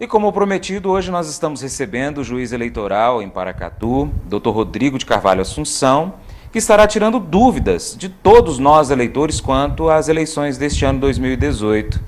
E como prometido, hoje nós estamos recebendo o juiz eleitoral em Paracatu, Dr. Rodrigo de Carvalho Assunção, que estará tirando dúvidas de todos nós eleitores quanto às eleições deste ano 2018.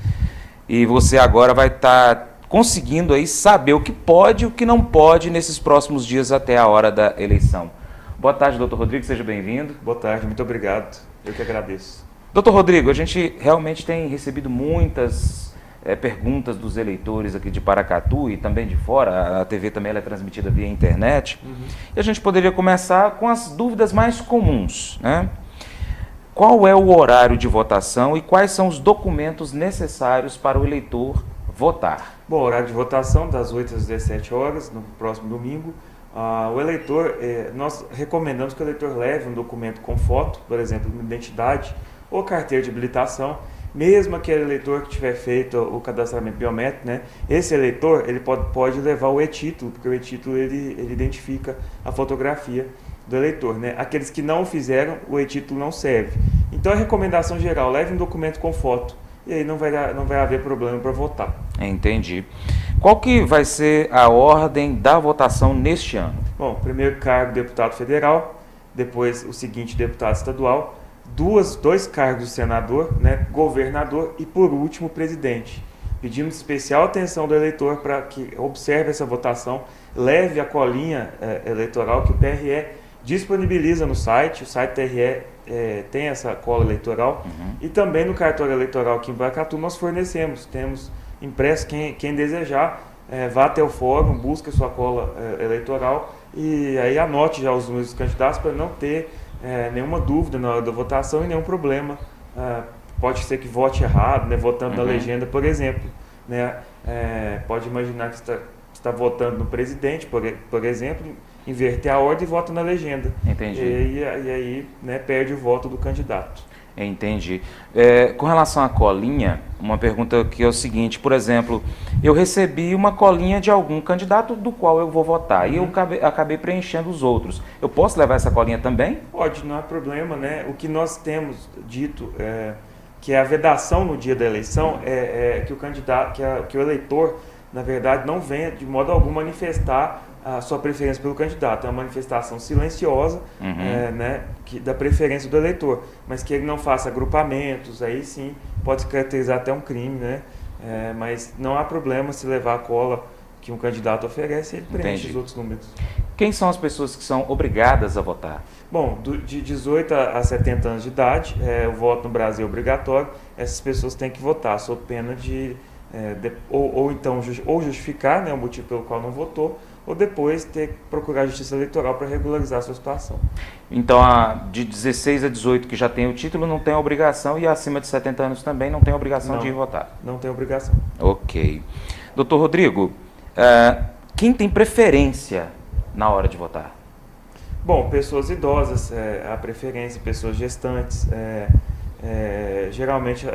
E você agora vai estar conseguindo aí saber o que pode e o que não pode nesses próximos dias até a hora da eleição. Boa tarde, doutor Rodrigo, seja bem-vindo. Boa tarde, muito obrigado. Eu que agradeço. Doutor Rodrigo, a gente realmente tem recebido muitas perguntas dos eleitores aqui de Paracatu e também de fora. A TV também ela é transmitida via internet. E a gente poderia começar com as dúvidas mais comuns, né? Qual é o horário de votação e quais são os documentos necessários para o eleitor votar? Bom, horário de votação das 8 às 17 horas, no próximo domingo. O eleitor, nós recomendamos que o eleitor leve um documento com foto, por exemplo, uma identidade ou carteira de habilitação, mesmo aquele eleitor que tiver feito o cadastramento biométrico, né? Esse eleitor ele pode levar o e-título, porque o e-título ele identifica a fotografia do eleitor, né? Aqueles que não o fizeram, o e-título não serve. Então a recomendação geral, leve um documento com foto, e aí não vai haver problema para votar. Entendi. Qual que vai ser a ordem da votação neste ano? Bom, primeiro cargo deputado federal, depois o seguinte deputado estadual, dois cargos de senador, né, governador e por último presidente. Pedimos especial atenção do eleitor para que observe essa votação, leve a colinha eleitoral que o TRE disponibiliza no site. O site TRE tem essa cola eleitoral e também no cartório eleitoral aqui em Paracatu nós fornecemos, temos impresso. Quem desejar, vá até o fórum, busque a sua cola eleitoral e aí anote já os números dos candidatos para não ter nenhuma dúvida na hora da votação e nenhum problema. Pode ser que vote errado, né, votando na legenda, por exemplo. Né, pode imaginar que está votando no presidente, por exemplo, inverter a ordem e vota na legenda. Entendi. E aí, né, perde o voto do candidato. Entendi. Com relação à colinha, uma pergunta que é o seguinte, por exemplo, eu recebi uma colinha de algum candidato do qual eu vou votar e eu acabei preenchendo os outros. Eu posso levar essa colinha também? Pode, não há problema, né? O que nós temos dito que é a vedação no dia da eleição que o candidato, que o eleitor, na verdade, não venha de modo algum manifestar a sua preferência pelo candidato. É uma manifestação silenciosa, né, da preferência do eleitor, mas que ele não faça agrupamentos, aí sim pode se caracterizar até um crime, né? Mas não há problema se levar a cola que um candidato oferece, ele preenche os outros números. Quem são as pessoas que são obrigadas a votar? Bom, de 18 a 70 anos de idade, o voto no Brasil é obrigatório. Essas pessoas têm que votar, sob pena de então justificar, né, o motivo pelo qual não votou, ou depois ter que procurar a justiça eleitoral para regularizar a sua situação. Então, de 16 a 18 que já tem o título não tem obrigação e acima de 70 anos também não tem obrigação de ir votar? Não tem obrigação. Ok. Doutor Rodrigo, quem tem preferência na hora de votar? Bom, pessoas idosas, a preferência, pessoas gestantes. Geralmente,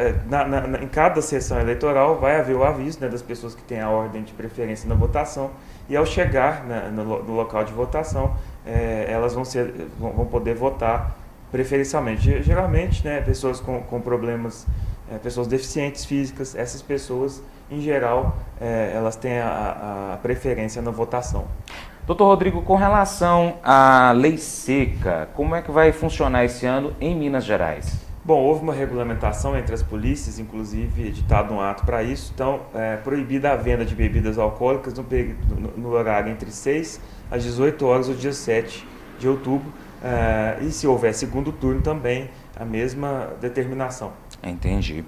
em cada sessão eleitoral vai haver o aviso, né, das pessoas que têm a ordem de preferência na votação, e ao chegar, né, no local de votação, elas vão poder votar preferencialmente. Geralmente, né, pessoas com problemas, pessoas deficientes físicas, essas pessoas, em geral, elas têm a preferência na votação. Doutor Rodrigo, com relação à lei seca, como é que vai funcionar esse ano em Minas Gerais? Bom, houve uma regulamentação entre as polícias, inclusive editado um ato para isso. Então, proibida a venda de bebidas alcoólicas no horário entre 6 às 18 horas, o dia 7 de outubro. E se houver segundo turno também, a mesma determinação. Entendi.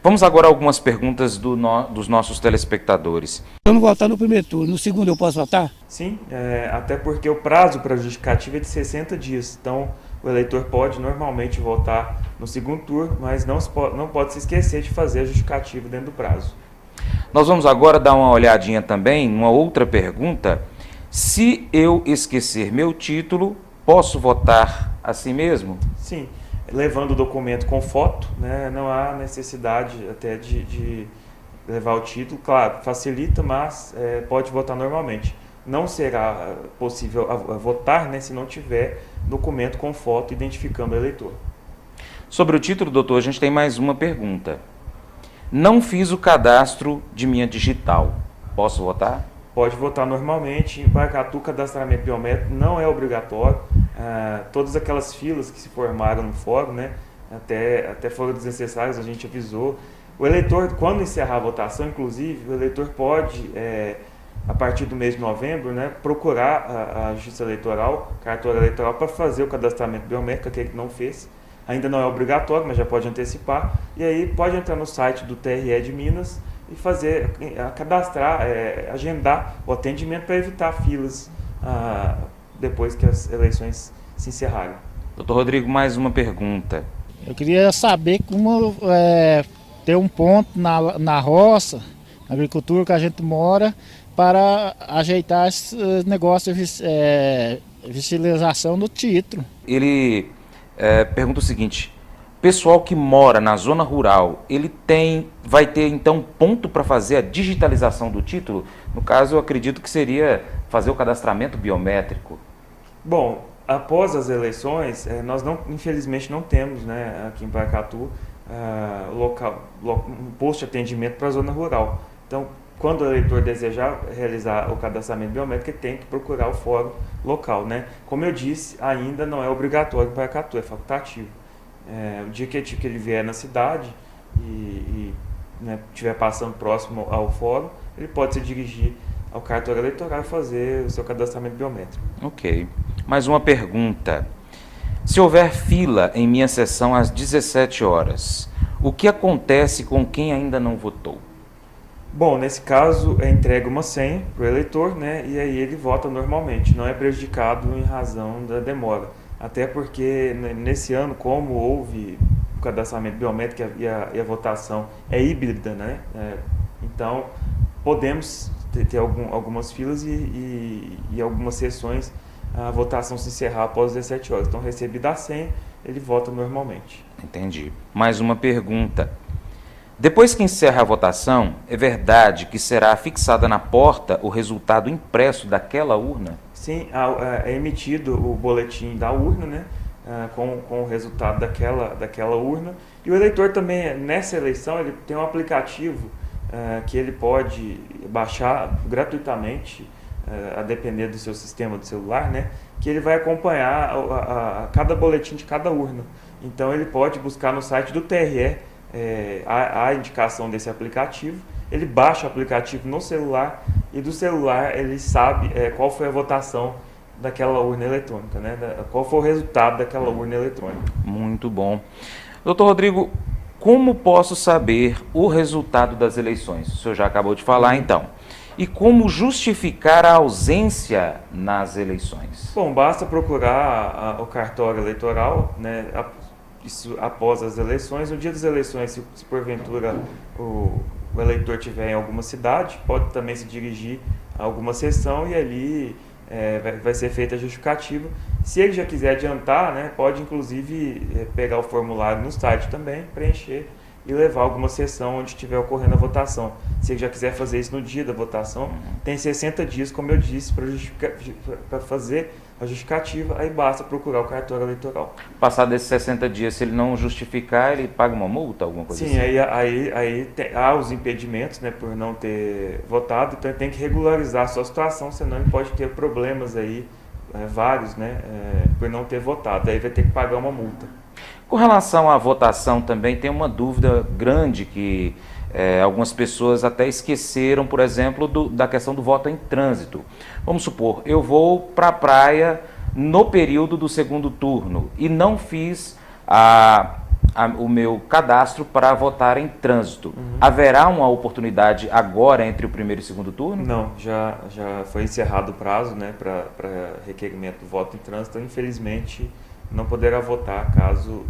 Vamos agora a algumas perguntas dos nossos telespectadores. Eu não votar no primeiro turno, no segundo eu posso votar? Sim, até porque o prazo para justificativa é de 60 dias. Então, o eleitor pode normalmente votar no segundo turno, mas não pode se esquecer de fazer a justificativa dentro do prazo. Nós vamos agora dar uma olhadinha também numa outra pergunta. Se eu esquecer meu título, posso votar assim mesmo? Sim, levando o documento com foto, né, não há necessidade até de levar o título. Claro, facilita, mas pode votar normalmente. Não será possível votar, né, se não tiver documento com foto identificando o eleitor. Sobre o título, doutor, a gente tem mais uma pergunta. Não fiz o cadastro de minha digital. Posso votar? Pode votar normalmente. Em Paracatu, o cadastramento biométrico não é obrigatório. Todas aquelas filas que se formaram no fórum, né, até foram desnecessárias, a gente avisou. O eleitor, quando encerrar a votação, inclusive, o eleitor pode, a partir do mês de novembro, né, procurar a Justiça Eleitoral, cartório eleitoral, para fazer o cadastramento biométrico, aquele que não fez. Ainda não é obrigatório, mas já pode antecipar. E aí pode entrar no site do TRE de Minas e fazer, cadastrar, agendar o atendimento para evitar filas depois que as eleições se encerrarem. Doutor Rodrigo, mais uma pergunta. Eu queria saber como ter um ponto na roça, na agricultura que a gente mora, para ajeitar esse negócio de vigilização do título. Ele pergunta o seguinte: pessoal que mora na zona rural, ele vai ter então ponto para fazer a digitalização do título? No caso, eu acredito que seria fazer o cadastramento biométrico. Bom, após as eleições, nós infelizmente não temos, né, aqui em Paracatu, um posto de atendimento para a zona rural. Então, quando o eleitor desejar realizar o cadastramento biométrico, ele tem que procurar o fórum local, né? Como eu disse, ainda não é obrigatório para Paracatu, é facultativo. O dia que ele vier na cidade e estiver passando próximo ao fórum, ele pode se dirigir ao cartório eleitoral e fazer o seu cadastramento biométrico. Ok. Mais uma pergunta. Se houver fila em minha sessão às 17 horas, o que acontece com quem ainda não votou? Bom, nesse caso é entregue uma senha para o eleitor, né, e aí ele vota normalmente, não é prejudicado em razão da demora. Até porque nesse ano, como houve o cadastramento biométrico e a votação é híbrida, né, então podemos ter algumas filas e algumas sessões a votação se encerrar após 17 horas. Então, recebida a senha, ele vota normalmente. Entendi. Mais uma pergunta. Depois que encerra a votação, é verdade que será fixada na porta o resultado impresso daquela urna? Sim, é emitido o boletim da urna, né, com o resultado daquela urna. E o eleitor também, nessa eleição, ele tem um aplicativo que ele pode baixar gratuitamente, a depender do seu sistema do celular, né, que ele vai acompanhar cada boletim de cada urna. Então ele pode buscar no site do TRE a indicação desse aplicativo, ele baixa o aplicativo no celular e do celular ele sabe qual foi a votação daquela urna eletrônica, né, qual foi o resultado daquela urna eletrônica. Muito bom. Doutor Rodrigo, como posso saber o resultado das eleições? O senhor já acabou de falar, então. E como justificar a ausência nas eleições? Bom, basta procurar o cartório eleitoral, né, isso após as eleições. No dia das eleições, se porventura o eleitor estiver em alguma cidade, pode também se dirigir a alguma sessão e ali vai ser feita a justificativa. Se ele já quiser adiantar, né, pode inclusive pegar o formulário no site também, preencher e levar alguma sessão onde estiver ocorrendo a votação. Se ele já quiser fazer isso no dia da votação, tem 60 dias, como eu disse, para fazer a justificativa, aí basta procurar o cartório eleitoral. Passado esses 60 dias, se ele não justificar, ele paga uma multa, alguma coisa assim? Sim, aí há os impedimentos, né, por não ter votado, então ele tem que regularizar a sua situação, senão ele pode ter problemas aí, vários, né, por não ter votado, aí vai ter que pagar uma multa. Com relação à votação também, tem uma dúvida grande que algumas pessoas até esqueceram, por exemplo, da questão do voto em trânsito. Vamos supor, eu vou para a praia no período do segundo turno e não fiz o meu cadastro para votar em trânsito. Haverá uma oportunidade agora entre o primeiro e o segundo turno? Não, já foi encerrado o prazo, né, para requerimento do voto em trânsito. Infelizmente, não poderá votar caso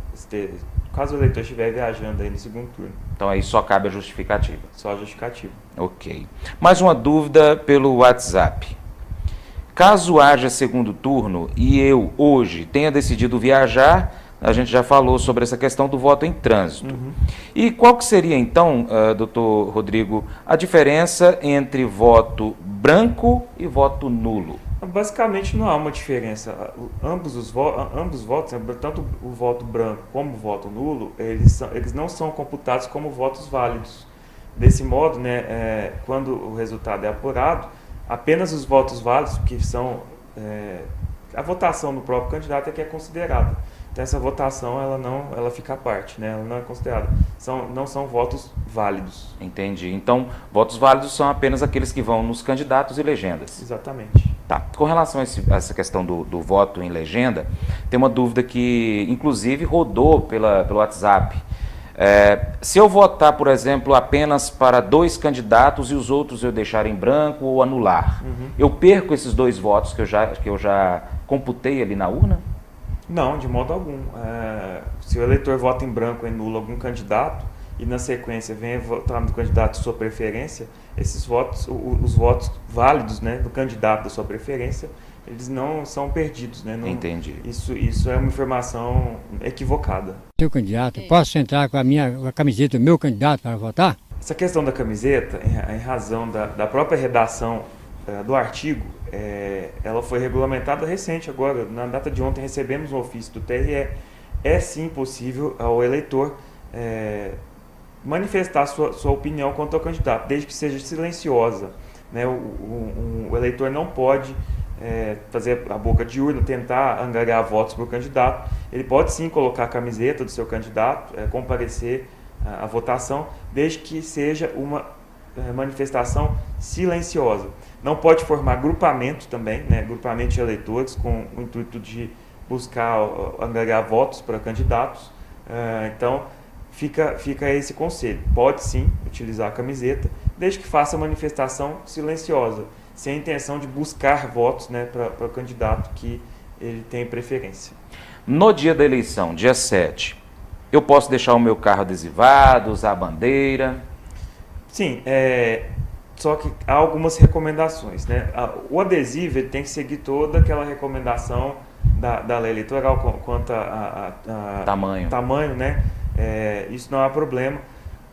o eleitor estiver viajando aí no segundo turno. Então aí só cabe a justificativa. Só a justificativa. Ok. Mais uma dúvida pelo WhatsApp. Caso haja segundo turno e eu hoje tenha decidido viajar, a gente já falou sobre essa questão do voto em trânsito. E qual que seria então, doutor Rodrigo, a diferença entre voto branco e voto nulo? Basicamente não há uma diferença. Ambos os votos, tanto o voto branco como o voto nulo, eles não são computados como votos válidos. Desse modo, né, quando o resultado é apurado, apenas os votos válidos, que são a votação do próprio candidato, é que é considerada. Então essa votação ela fica à parte, né? Ela não é considerada. Não são votos válidos. Entendi. Então, votos válidos são apenas aqueles que vão nos candidatos e legendas. Exatamente. Tá. Com relação a essa questão do voto em legenda, tem uma dúvida que, inclusive, rodou pelo WhatsApp. Se eu votar, por exemplo, apenas para 2 candidatos e os outros eu deixar em branco ou anular, eu perco esses 2 votos que eu já computei ali na urna? Não, de modo algum. Se o eleitor vota em branco e anula algum candidato e na sequência vem votar no candidato de sua preferência, esses votos, os votos válidos, né, do candidato da sua preferência, eles não são perdidos, né? Não, entendi. Isso é uma informação equivocada. Seu candidato, posso entrar com a camiseta do meu candidato para votar? Essa questão da camiseta, em razão da própria redação do artigo, ela foi regulamentada recente agora. Na data de ontem recebemos um ofício do TRE. É sim possível ao eleitor manifestar sua opinião quanto ao candidato, desde que seja silenciosa, né? O eleitor não pode fazer a boca de urna, tentar angariar votos para o candidato. Ele pode sim colocar a camiseta do seu candidato, comparecer à votação, desde que seja uma manifestação silenciosa. Não pode formar grupamento também, né? Grupamento de eleitores com o intuito de buscar angariar votos para candidatos. Então, fica esse conselho. Pode sim utilizar a camiseta, desde que faça a manifestação silenciosa, sem a intenção de buscar votos, né, para o candidato que ele tem preferência. No dia da eleição, dia 7, eu posso deixar o meu carro adesivado, usar a bandeira? Sim, só que há algumas recomendações, né? O adesivo ele tem que seguir toda aquela recomendação da lei eleitoral quanto a tamanho, né? Isso não há problema.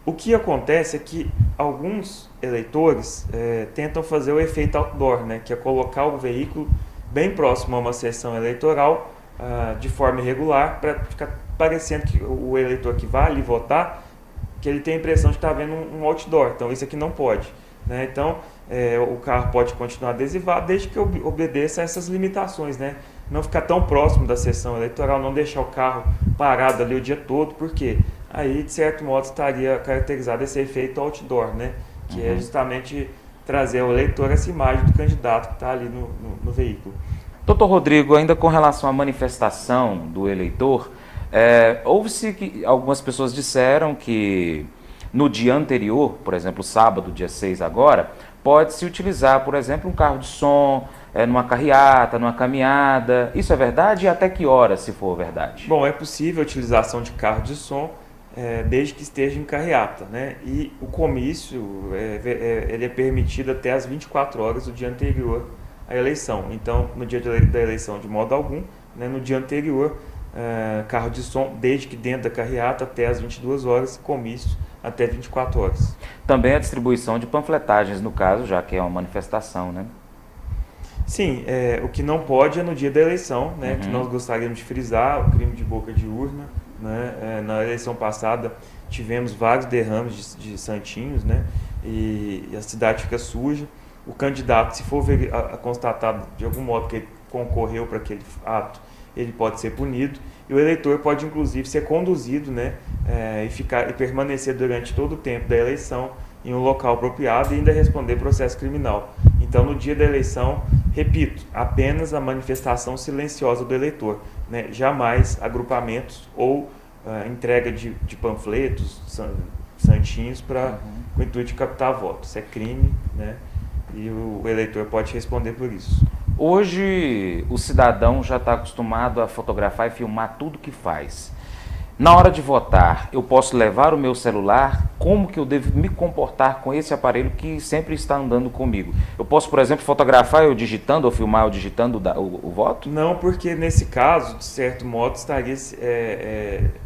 O que acontece é que alguns eleitores tentam fazer o efeito outdoor, né? Que é colocar o veículo bem próximo a uma sessão eleitoral de forma irregular, para ficar parecendo que o eleitor que vai ali votar, que ele tem a impressão de estar vendo um outdoor. Então isso aqui não pode, né? Então o carro pode continuar adesivado desde que obedeça a essas limitações, né? Não ficar tão próximo da sessão eleitoral, não deixar o carro parado ali o dia todo, porque aí de certo modo estaria caracterizado esse efeito outdoor, né? Que é justamente trazer ao eleitor essa imagem do candidato que está ali no veículo. Doutor Rodrigo, ainda com relação à manifestação do eleitor, houve-se que algumas pessoas disseram que no dia anterior, por exemplo, sábado, dia 6 agora, pode-se utilizar, por exemplo, um carro de som, numa carreata, numa caminhada. Isso é verdade? E até que hora, se for verdade? Bom, é possível a utilização de carro de som desde que esteja em carreata, né? E o comício ele é permitido até as 24 horas do dia anterior à eleição. Então, no dia da eleição, de modo algum, né? No dia anterior, carro de som, desde que dentro da carreata até as 22 horas, comício até 24 horas. Também a distribuição de panfletagens, no caso, já que é uma manifestação, né? Sim, o que não pode é no dia da eleição, né? Que nós gostaríamos de frisar, o crime de boca de urna, né? Na eleição passada tivemos vários derrames de santinhos, né? E a cidade fica suja. O candidato, se for constatado de algum modo que ele concorreu para aquele ato, ele pode ser punido, e o eleitor pode inclusive ser conduzido, né, e permanecer durante todo o tempo da eleição em um local apropriado e ainda responder processo criminal. Então, no dia da eleição, repito, apenas a manifestação silenciosa do eleitor, né, jamais agrupamentos ou entrega de panfletos, santinhos, com o intuito de captar votos. Isso é crime, né, e o eleitor pode responder por isso. Hoje o cidadão já está acostumado a fotografar e filmar tudo que faz. Na hora de votar, eu posso levar o meu celular? Como que eu devo me comportar com esse aparelho que sempre está andando comigo? Eu posso, por exemplo, fotografar eu digitando ou filmar eu digitando o voto? Não, porque nesse caso, de certo modo, estaria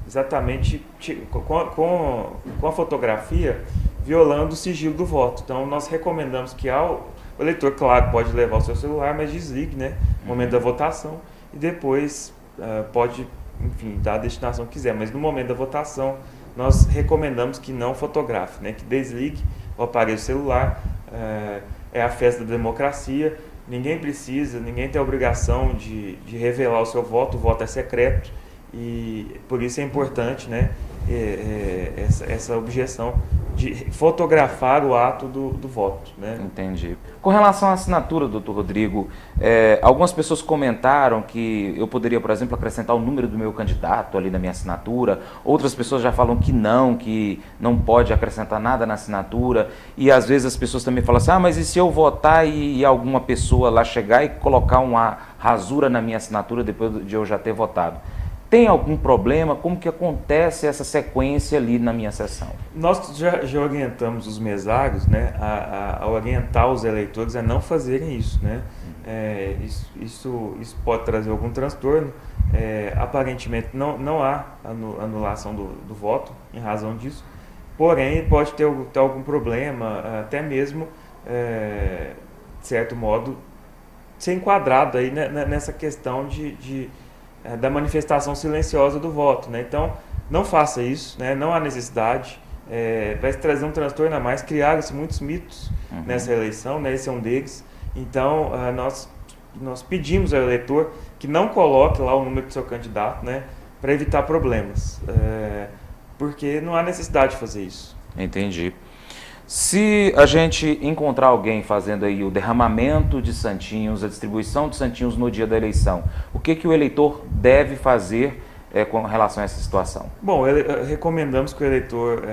exatamente com a fotografia violando o sigilo do voto. Então, nós recomendamos que o eleitor, claro, pode levar o seu celular, mas desligue, né, no momento da votação, e depois pode, enfim, dar a destinação que quiser. Mas no momento da votação, nós recomendamos que não fotografe, né? Que desligue o aparelho celular. É a festa da democracia, ninguém tem a obrigação de revelar o seu voto, o voto é secreto e por isso é importante, né, essa objeção de fotografar o ato do voto, né? Entendi. Com relação à assinatura, doutor Rodrigo, algumas pessoas comentaram que eu poderia, por exemplo, acrescentar o número do meu candidato ali na minha assinatura. Outras pessoas já falam que não pode acrescentar nada na assinatura. E às vezes as pessoas também falam assim, mas e se eu votar e alguma pessoa lá chegar e colocar uma rasura na minha assinatura depois de eu já ter votado? Tem algum problema? Como que acontece essa sequência ali na minha sessão? Nós já orientamos os mesários, né, a orientar os eleitores a não fazerem isso, né? Isso pode trazer algum transtorno. Aparentemente não há anulação do voto em razão disso, porém pode ter algum problema, até mesmo, de certo modo, ser enquadrado aí nessa questão da manifestação silenciosa do voto, né? Então, não faça isso, né? Não há necessidade, vai trazer um transtorno a mais. Criaram-se muitos mitos nessa eleição, né? Esse é um deles. Então, nós pedimos ao eleitor que não coloque lá o número do seu candidato, né? Para evitar problemas, porque não há necessidade de fazer isso. Entendi. Se a gente encontrar alguém fazendo aí o derramamento de santinhos, a distribuição de santinhos no dia da eleição, o que o eleitor deve fazer com relação a essa situação? Bom, recomendamos que o eleitor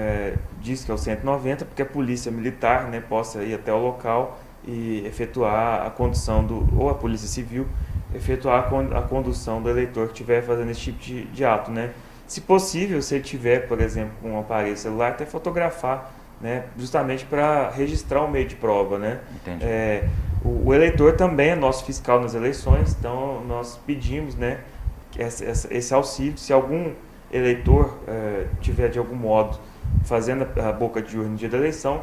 diz que é o 190, porque a polícia militar, né, possa ir até o local e efetuar a condução ou a polícia civil, efetuar a condução do eleitor que estiver fazendo esse tipo de ato, né? Se possível, se ele tiver, por exemplo, com um aparelho celular, até fotografar, né, justamente para registrar o meio de prova, né? Entendi. O eleitor também é nosso fiscal nas eleições, então nós pedimos, né, esse auxílio. Se algum eleitor tiver de algum modo fazendo a boca de urna no dia da eleição,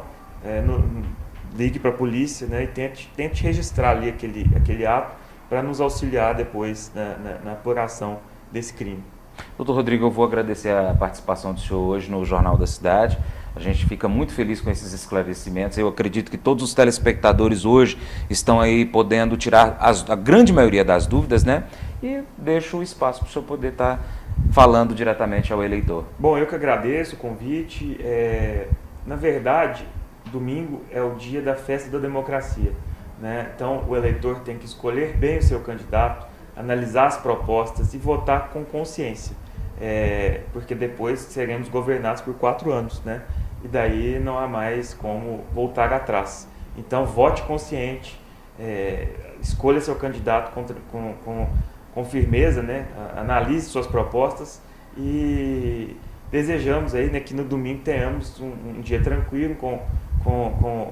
ligue para a polícia, né, e tente registrar ali aquele ato para nos auxiliar depois na apuração desse crime. Doutor Rodrigo, eu vou agradecer a participação do senhor hoje no Jornal da Cidade. A gente fica muito feliz com esses esclarecimentos. Eu acredito que todos os telespectadores hoje estão aí podendo tirar a grande maioria das dúvidas, né? E deixo o espaço para o senhor poder estar falando diretamente ao eleitor. Bom, eu que agradeço o convite. Na verdade, domingo é o dia da festa da democracia, né? Então, o eleitor tem que escolher bem o seu candidato, analisar as propostas e votar com consciência, porque depois seremos governados por 4 anos, né? E daí não há mais como voltar atrás. Então, vote consciente, escolha seu candidato com firmeza, né? Analise suas propostas e desejamos aí, né, que no domingo tenhamos um dia tranquilo, com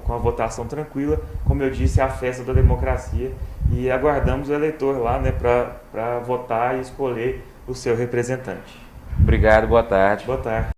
a votação tranquila, como eu disse, é a festa da democracia, e aguardamos o eleitor lá, né, para votar e escolher o seu representante. Obrigado, boa tarde. Boa tarde.